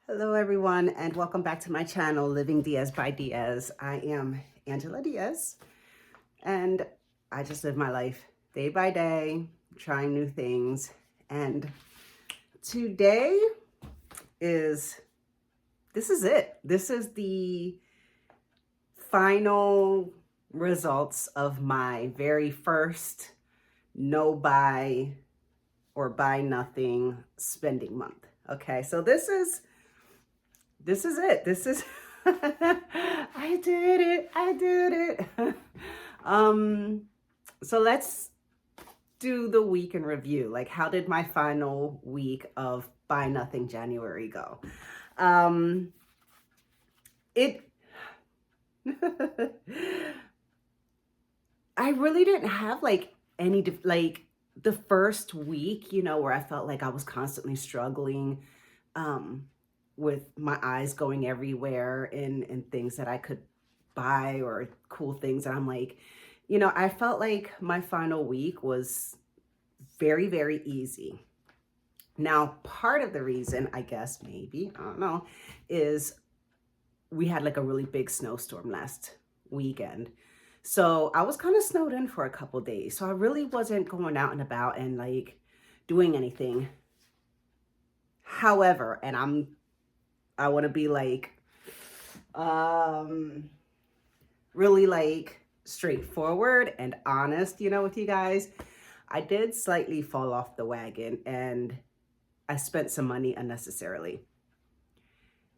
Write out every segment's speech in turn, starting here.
Hello everyone and welcome back to my channel, Living Diaz by Diaz. I am Angela Diaz and I just live my life day by day, trying new things. And today this is it. This is the final results of my very first no buy or buy nothing spending month. Okay, so this is it. This is I did it. I did it. So let's do the week in review. Like, how did my final week of Buy Nothing January go? It I really didn't have like any like the first week, where I felt like I was constantly struggling with my eyes going everywhere in things that I could buy or cool things. And I'm like, I felt like my final week was very, very easy. Now, part of the reason, I guess, maybe, I don't know, is we had like a really big snowstorm last weekend. So I was kind of snowed in for a couple days. So I really wasn't going out and about and like doing anything. However, and I want to be like, really like straightforward and honest, with you guys. I did slightly fall off the wagon and I spent some money unnecessarily.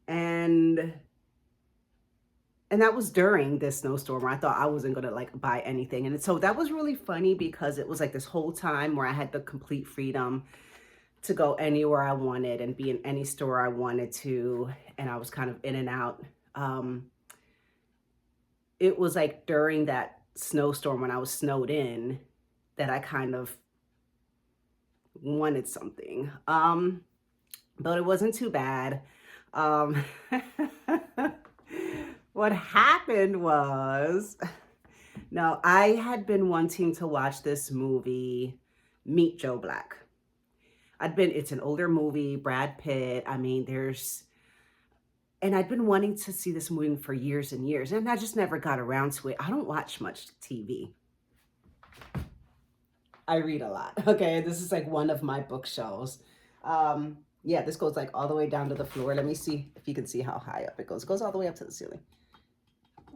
And that was during this snowstorm where I thought I wasn't going to like buy anything. And so that was really funny because it was like this whole time where I had the complete freedom to go anywhere I wanted and be in any store I wanted to. And I was kind of in and out. It was like during that snowstorm when I was snowed in that I kind of wanted something. But it wasn't too bad. What happened was, now I had been wanting to watch this movie, Meet Joe Black. It's an older movie, Brad Pitt. And I'd been wanting to see this movie for years and years, and I just never got around to it. I don't watch much TV. I read a lot, okay? This is like one of my bookshelves. Yeah, this goes like all the way down to the floor. Let me see if you can see how high up it goes. It goes all the way up to the ceiling.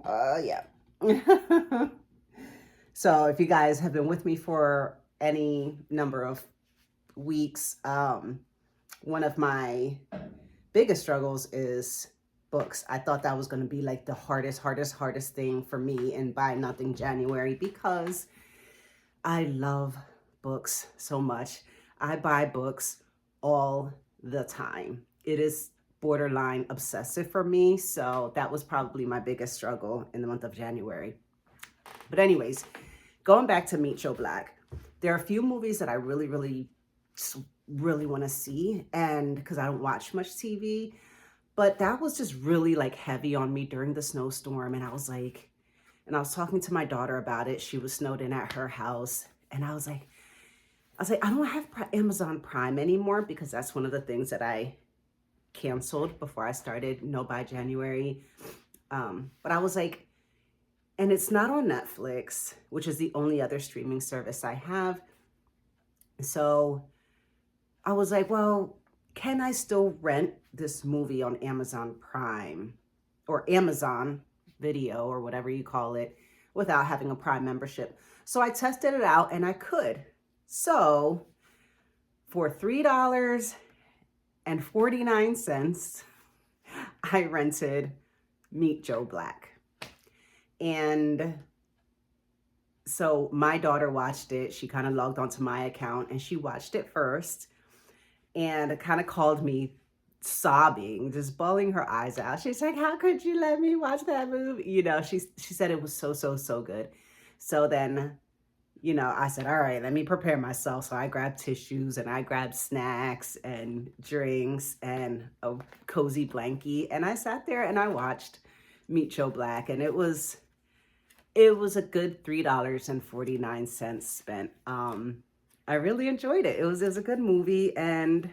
Yeah. So if you guys have been with me for any number of weeks, one of my biggest struggles is books. I thought that was going to be like the hardest thing for me in Buy Nothing January because I love books so much. I buy books all the time. It is borderline obsessive for me. So that was probably my biggest struggle in the month of January. But anyways, going back to Meet Joe Black, there are a few movies that I really want to see, and because I don't watch much TV, but that was just really like heavy on me during the snowstorm. And I was talking to my daughter about it. She was snowed in at her house, and I was like, I don't have Amazon Prime anymore because that's one of the things that I canceled before I started No Buy January. But I was like, and it's not on Netflix, which is the only other streaming service I have. So I was like, well, can I still rent this movie on Amazon Prime or Amazon Video or whatever you call it without having a Prime membership? So I tested it out and I could. So for $3.49, I rented Meet Joe Black. And so my daughter watched it. She kind of logged onto my account and she watched it first and kind of called me sobbing, just bawling her eyes out. She's like, how could you let me watch that movie? She said it was so good. So then, I said, all right, let me prepare myself. So I grabbed tissues and I grabbed snacks and drinks and a cozy blankie. And I sat there and I watched Meet Joe Black. And it was a good $3.49 spent. I really enjoyed it. It was a good movie. And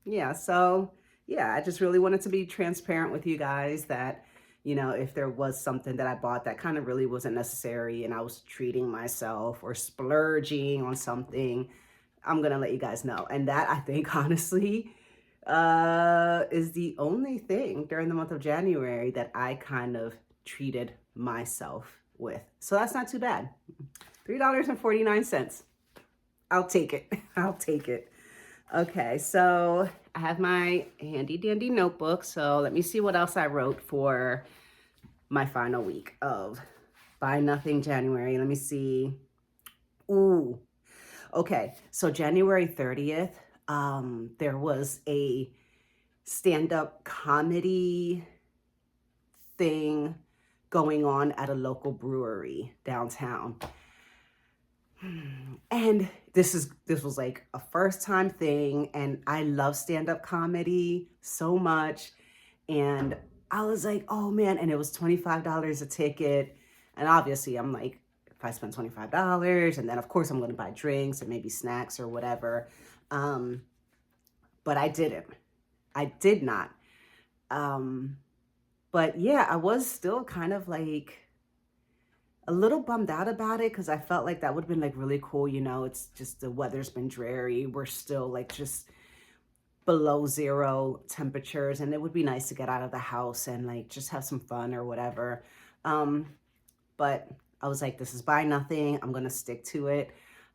yeah, so yeah, I just really wanted to be transparent with you guys that, if there was something that I bought that kind of really wasn't necessary and I was treating myself or splurging on something, I'm going to let you guys know. And that, I think, honestly, is the only thing during the month of January that I kind of treated myself with. So that's not too bad. $3.49. I'll take it. I'll take it. Okay, so I have my handy dandy notebook. So let me see what else I wrote for my final week of Buy Nothing January. Let me see. Ooh, okay. So January 30th, there was a stand-up comedy thing going on at a local brewery downtown. And this was like a first time thing, and I love stand-up comedy so much. And I was like, oh man, and it was $25 a ticket. And obviously I'm like, if I spend $25, and then of course I'm gonna buy drinks and maybe snacks or whatever. But I didn't. I did not. But yeah, I was still kind of like a little bummed out about it because I felt like that would have been like really cool. It's just the weather's been dreary. We're still like just below zero temperatures, and it would be nice to get out of the house and like just have some fun or whatever. But I was like, this is Buy Nothing. I'm going to stick to it.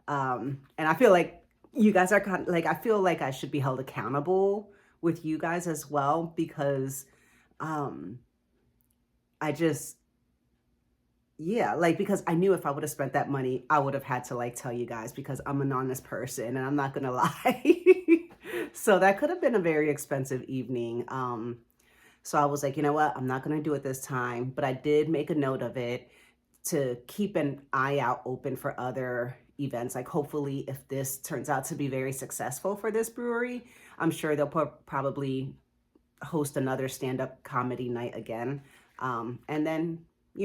And I feel like you guys are kind of like, I feel like I should be held accountable with you guys as well, because I just, yeah, like, because I knew if I would have spent that money, I would have had to like tell you guys, because I'm an honest person and I'm not gonna lie. So that could have been a very expensive evening. So I was like, you know what? I'm not gonna do it this time, but I did make a note of it to keep an eye out open for other events. Like hopefully if this turns out to be very successful for this brewery, I'm sure they'll probably host another stand-up comedy night again. And then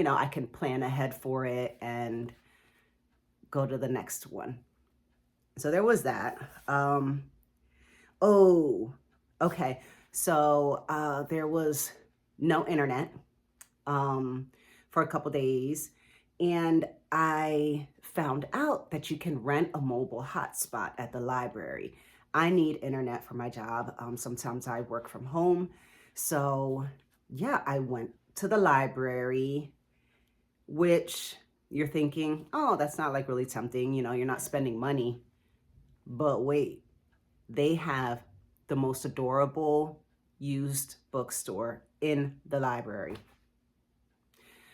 I can plan ahead for it and go to the next one. So there was that. Oh, okay. So there was no internet for a couple days. And I found out that you can rent a mobile hotspot at the library. I need internet for my job. Sometimes I work from home. So yeah, I went to the library, which you're thinking, oh, that's not like really tempting. You're not spending money. But wait, they have the most adorable used bookstore in the library,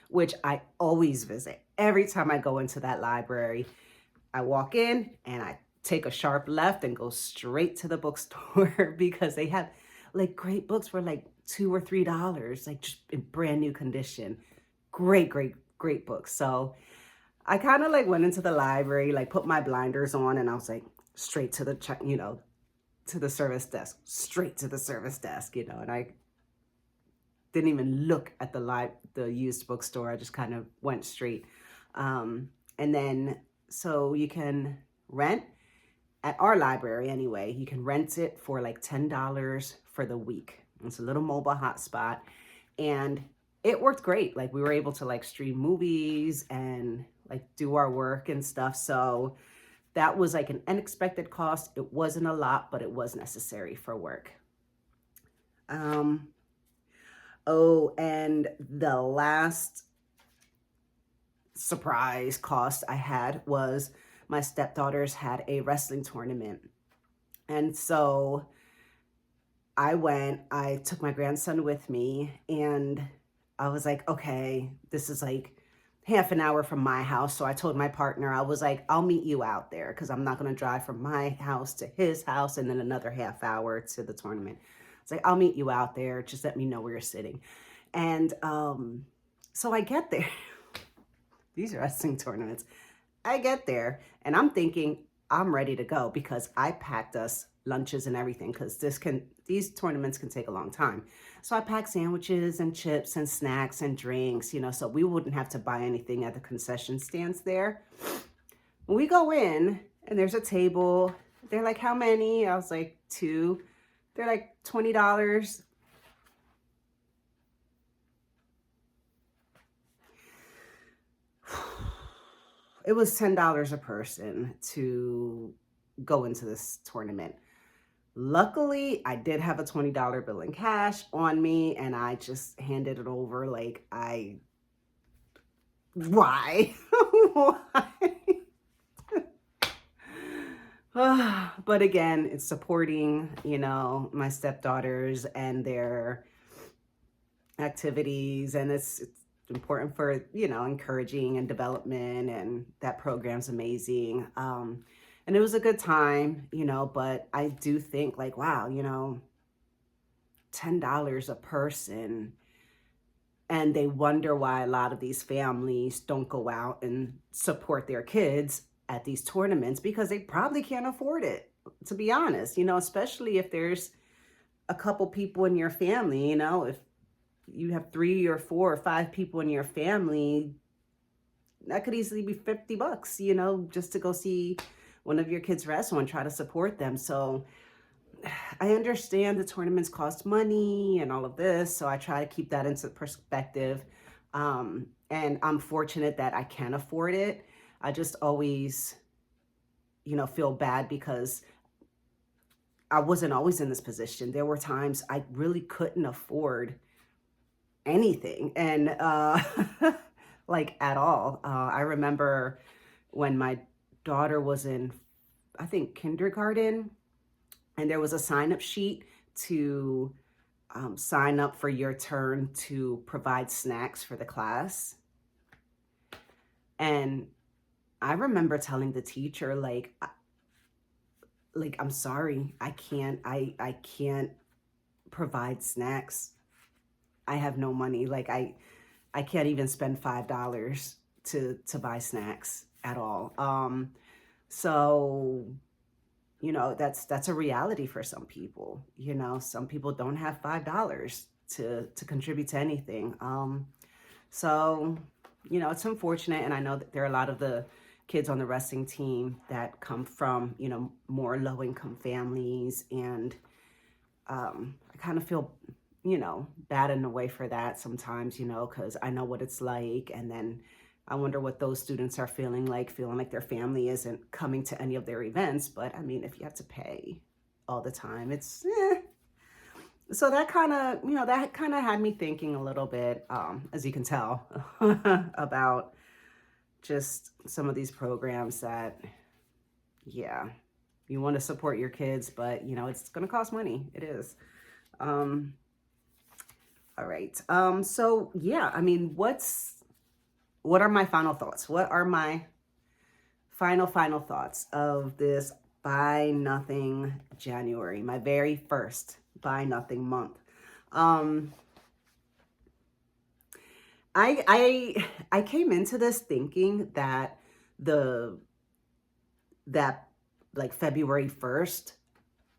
which I always visit. Every time I go into that library, I walk in and I take a sharp left and go straight to the bookstore because they have like great books for like $2 or $3, like just in brand new condition. Great books. So I kind of like went into the library, like put my blinders on, and I was like straight to the to the service desk, straight to the service desk, and I didn't even look at the used bookstore. I just kind of went straight. And then, so you can rent at our library anyway, you can rent it for like $10 for the week. It's a little mobile hotspot, and it worked great. Like we were able to like stream movies and like do our work and stuff. So that was like an unexpected cost. It wasn't a lot, but it was necessary for work. Oh, and the last surprise cost I had was my stepdaughters had a wrestling tournament. And so I took my grandson with me, and I was like, okay, this is like half an hour from my house. So I told my partner, I was like, I'll meet you out there because I'm not going to drive from my house to his house and then another half hour to the tournament. It's like, I'll meet you out there. Just let me know where you're sitting. And so I get there. These wrestling tournaments. I get there and I'm thinking I'm ready to go because I packed us lunches and everything because these tournaments can take a long time. So I packed sandwiches and chips and snacks and drinks, so we wouldn't have to buy anything at the concession stands there. We go in and there's a table. They're like, how many? I was like, 2. They're like $20. It was $10 a person to go into this tournament. Luckily, I did have a $20 bill in cash on me, and I just handed it over like why? Why? But again, it's supporting, my stepdaughters and their activities, and it's important for, encouraging and development, and that program's amazing. And it was a good time, but I do think like, wow, $10 a person, and they wonder why a lot of these families don't go out and support their kids at these tournaments, because they probably can't afford it, to be honest, especially if there's a couple people in your family, if you have 3 or 4 or 5 people in your family, that could easily be $50, just to go see one of your kids wrestle and try to support them. So I understand the tournaments cost money and all of this, so I try to keep that into perspective. And I'm fortunate that I can afford it. I just always, feel bad because I wasn't always in this position. There were times I really couldn't afford anything, and like at all. I remember when my daughter was in, I think, kindergarten, and there was a sign-up sheet to sign up for your turn to provide snacks for the class. And I remember telling the teacher, like I'm sorry, I can't provide snacks. I have no money. Like I can't even spend $5 to buy snacks at all. So that's a reality for some people. Some people don't have $5 to contribute to anything. So it's unfortunate, and I know that there are a lot of the kids on the wrestling team that come from more low-income families, and I kind of feel bad in a way for that sometimes, because I know what it's like, and then I wonder what those students are feeling like their family isn't coming to any of their events. But I mean, if you have to pay all the time, it's so that kind of had me thinking a little bit, as you can tell, about just some of these programs that, yeah, you want to support your kids, but it's going to cost money. It is. All right. So yeah, I mean, what are my final thoughts? What are my final thoughts of this Buy Nothing January, my very first Buy Nothing month? I came into this thinking that like February 1st,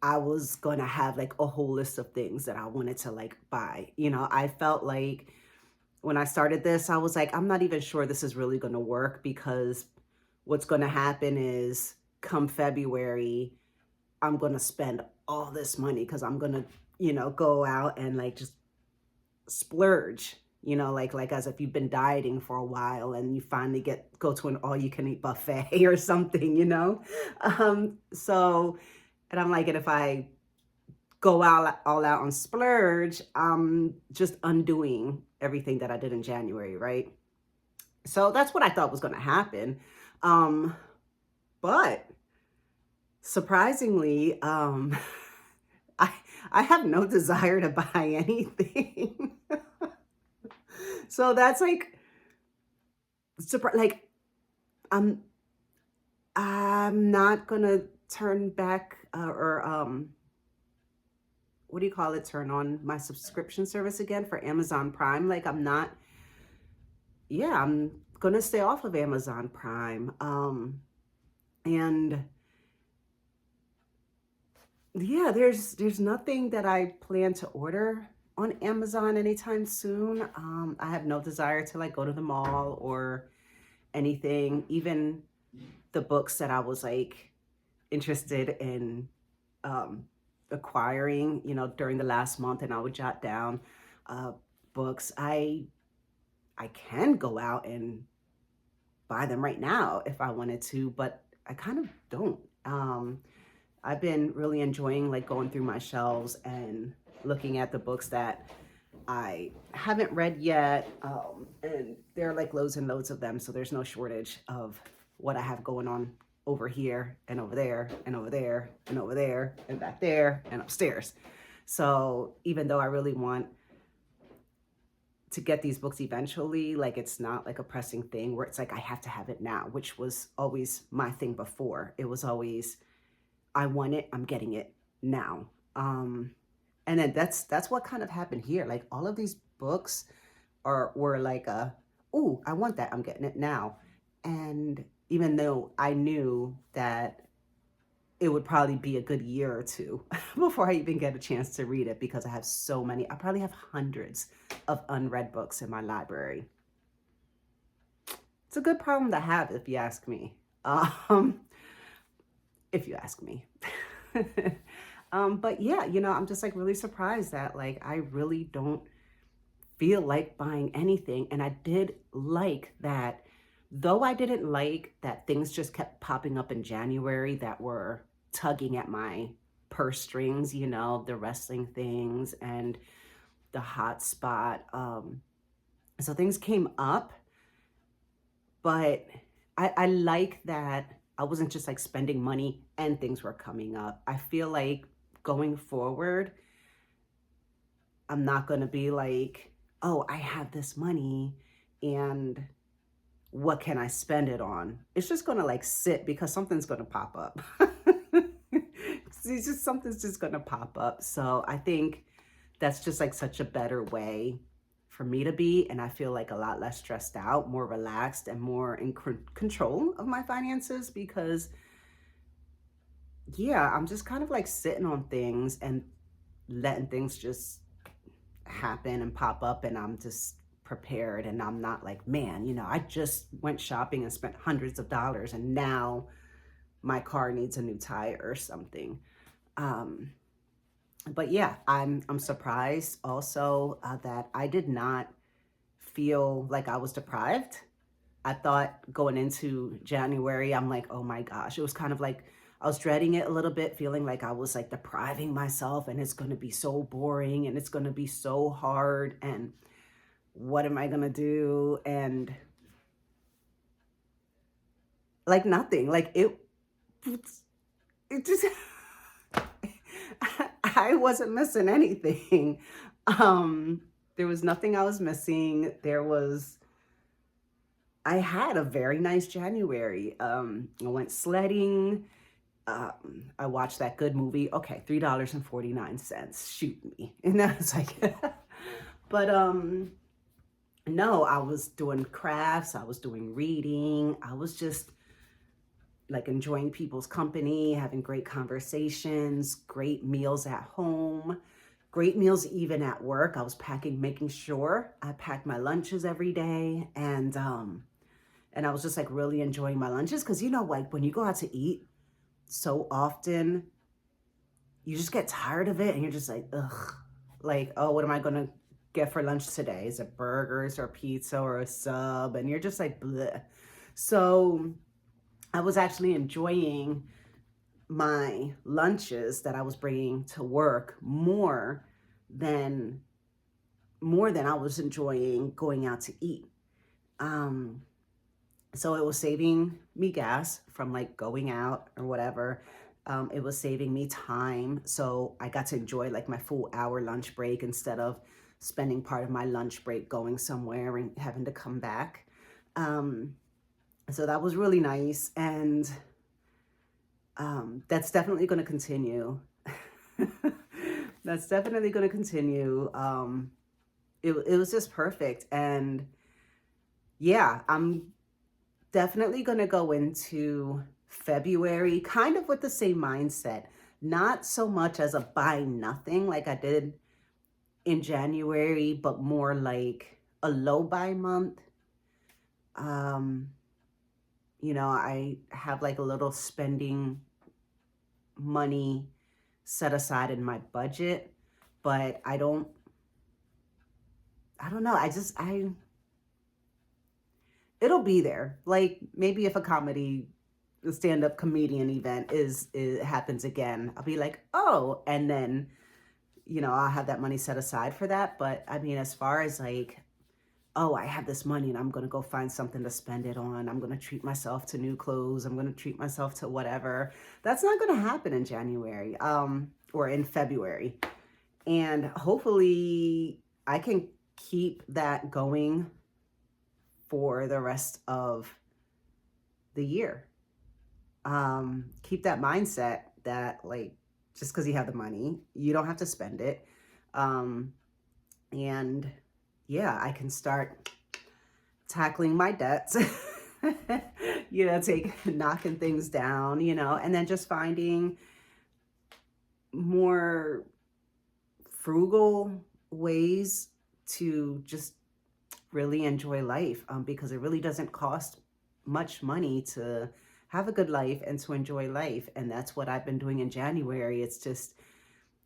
I was gonna have like a whole list of things that I wanted to like buy. I felt like when I started this, I was like, I'm not even sure this is really gonna work, because what's gonna happen is come February, I'm gonna spend all this money because I'm gonna, go out and like just splurge, like as if you've been dieting for a while and you finally go to an all-you-can-eat buffet or something. So, and I'm like, and if I go all out on splurge, I'm just undoing everything that I did in January, right? So that's what I thought was going to happen. But surprisingly, I have no desire to buy anything. So that's like, like, I'm not gonna turn back or what do you call it? Turn on my subscription service again for Amazon Prime. Like I'm gonna stay off of Amazon Prime. And yeah, there's nothing that I plan to order on Amazon anytime soon. I have no desire to like go to the mall or anything. Even the books that I was like interested in acquiring, during the last month, and I would jot down uh, books. I can go out and buy them right now if I wanted to, but I kind of don't. I've been really enjoying like going through my shelves and looking at the books that I haven't read yet. And there are like loads and loads of them, so there's no shortage of what I have going on over here and over there and over there and over there and back there and upstairs. So even though I really want to get these books eventually, like it's not like a pressing thing where it's like I have to have it now, which was always my thing before. It was always, I want it, I'm getting it now. And then that's what kind of happened here. Like all of these books were like ooh, I want that, I'm getting it now. And even though I knew that it would probably be a good year or two before I even get a chance to read it, because I have so many. I probably have hundreds of unread books in my library. It's a good problem to have, if you ask me. If you ask me. But yeah, I'm just like really surprised that like I really don't feel like buying anything. And I did like that, though I didn't like that things just kept popping up in January that were tugging at my purse strings, the wrestling things and the hot spot. So things came up, but I like that I wasn't just like spending money and things were coming up. I feel like going forward, I'm not going to be like, oh, I have this money and what can I spend it on? It's just going to like sit because something's going to pop up. Something's just going to pop up. So I think that's just like such a better way for me to be. And I feel like a lot less stressed out, more relaxed, and more in control of my finances, because yeah, I'm just kind of like sitting on things and letting things just happen and pop up, and I'm just prepared, and I'm not like, man, I just went shopping and spent hundreds of dollars and now my car needs a new tire or something. But yeah, I'm surprised also that I did not feel like I was deprived. I thought going into January, I'm like, oh my gosh, it was kind of like I was dreading it a little bit, feeling like I was like depriving myself and it's going to be so boring and it's going to be so hard and what am I going to do? And like nothing, like it just, I wasn't missing anything. There was nothing I was missing. I had a very nice January. I went sledding. I watched that good movie. Okay, $3.49. Shoot me. And I was like, but no, I was doing crafts. I was doing reading. I was just like enjoying people's company, having great conversations, great meals at home, great meals even at work. I was making sure I packed my lunches every day, and I was just like really enjoying my lunches, because like when you go out to eat so often, you just get tired of it and you're just like, ugh, like, oh, what am I gonna get for lunch today? Is it burgers or pizza or a sub? And you're just like, bleh. So I was actually enjoying my lunches that I was bringing to work more than I was enjoying going out to eat. So it was saving me gas from like going out or whatever. It was saving me time. So I got to enjoy like my full hour lunch break instead of spending part of my lunch break going somewhere and having to come back. So that was really nice. And that's definitely going to continue. That's definitely going to continue. It was just perfect. And yeah, I'm definitely going to go into February kind of with the same mindset. Not so much as a buy nothing like I did in January, but more like a low buy month. I have like a little spending money set aside in my budget, but I don't know. It'll be there. Like maybe if a stand-up comedian event is happens again, I'll be like, oh, and then, I'll have that money set aside for that. But I mean, as far as like, oh, I have this money and I'm going to go find something to spend it on. I'm going to treat myself to new clothes. I'm going to treat myself to whatever. That's not going to happen in January, or in February. And hopefully I can keep that going for the rest of the year. Keep that mindset that like, just because you have the money, you don't have to spend it. And yeah, I can start tackling my debts, knocking things down, and then just finding more frugal ways to just really enjoy life, because it really doesn't cost much money to have a good life and to enjoy life. And that's what I've been doing in January. It's just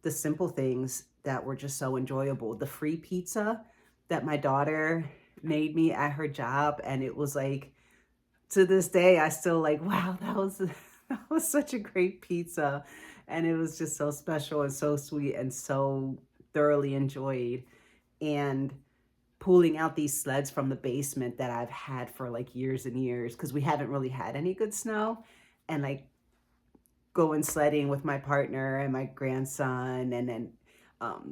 the simple things that were just so enjoyable. The free pizza that my daughter made me at her job, and it was like, to this day, I still like, wow, that was such a great pizza. And it was just so special and so sweet and so thoroughly enjoyed. And pulling out these sleds from the basement that I've had for like years and years, because we haven't really had any good snow, and like going sledding with my partner and my grandson, and then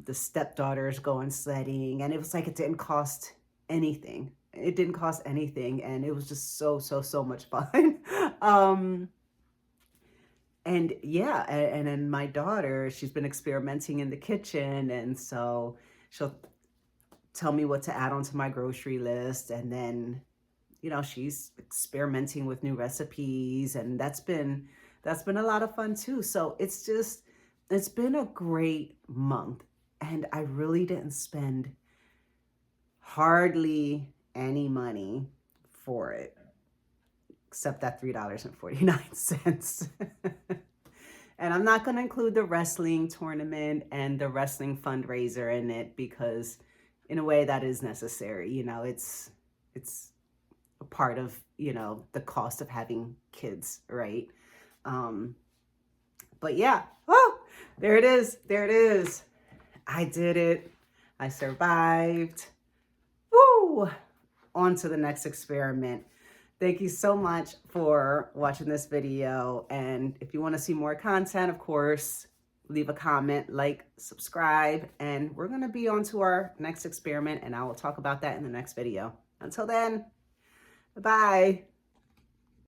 the stepdaughters going sledding, and it was like it didn't cost anything. It didn't cost anything, and it was just so much fun. And yeah, and then my daughter, she's been experimenting in the kitchen, and so she'll tell me what to add onto my grocery list, and then she's experimenting with new recipes, and that's been a lot of fun too. So it's been a great month, and I really didn't spend hardly any money for it, except that $3.49. And I'm not going to include the wrestling tournament and the wrestling fundraiser in it, because in a way that is necessary. It's a part of, the cost of having kids, right? But yeah, oh, there it is. There it is. I did it. I survived. Woo! On to the next experiment. Thank you so much for watching this video. And if you want to see more content, of course, leave a comment, like, subscribe, and we're going to be on to our next experiment, and I will talk about that in the next video. Until then, bye-bye.